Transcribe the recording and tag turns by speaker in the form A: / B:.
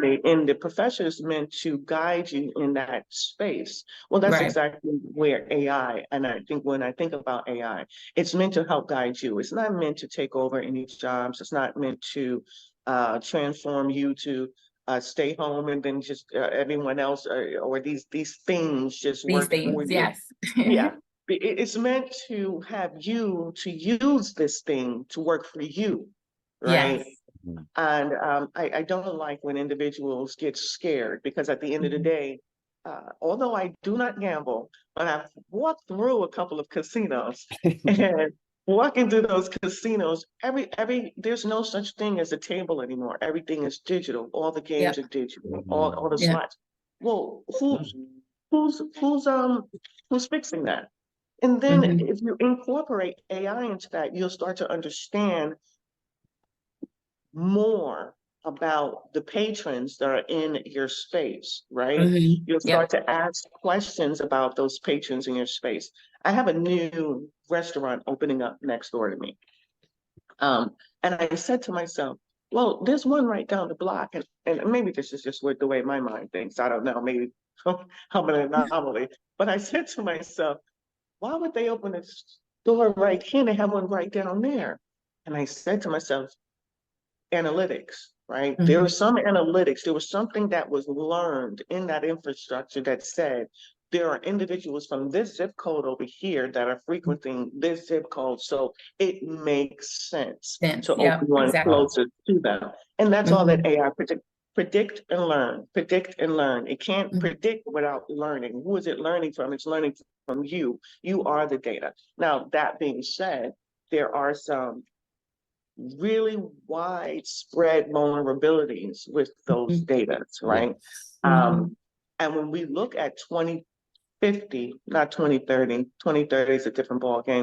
A: And the professor is meant to guide you in that space. Well, that's
B: Right.
A: exactly where AI, and I think when I think about AI, it's meant to help guide you. It's not meant to take over any jobs. It's not meant to transform you to stay home and then just everyone else or these things just
B: These
A: work for
B: things,
A: you.
B: yes.
A: Yeah. It's meant to have you to use this thing to work for you, right?
B: Yes.
A: And I don't like when individuals get scared because at the end of the
B: Mhm.
A: day, although I do not gamble, but I've walked through a couple of casinos and walking through those casinos, there's no such thing as a table anymore. Everything is digital. All the games are
B: Yep.
A: digital. All the
B: Yep.
A: slots. Well, who's fixing that? And then
B: Hmm.
A: if you incorporate AI into that, you'll start to understand more about the patrons that are in your space, right?
B: Hmm.
A: You'll
B: Yep.
A: start to ask questions about those patrons in your space. I have a new restaurant opening up next door to me. And I said to myself, well, there's one right down the block. And maybe this is just the way my mind thinks. I don't know. Maybe I'm an anomaly. But I said to myself, why would they open a store right here and they have one right down there? And I said to myself, analytics, right? There was
B: Hmm.
A: some analytics, there was something that was learned in that infrastructure that said there are individuals from this zip code over here that are frequenting this zip code. So it makes sense
B: Sense.
A: to
B: Yep.
A: open one
B: Exactly.
A: closer to them. And that's all that
B: Hmm.
A: AI predict and learn, predict and learn. It can't
B: Hmm.
A: predict without learning. Who is it learning from? It's learning from you. You are the data. Now, that being said, there are some really widespread vulnerabilities with those
B: Hmm.
A: data, right?
B: Hmm.
A: And when we look at 2050, not 2030, 2030 is a different ball game.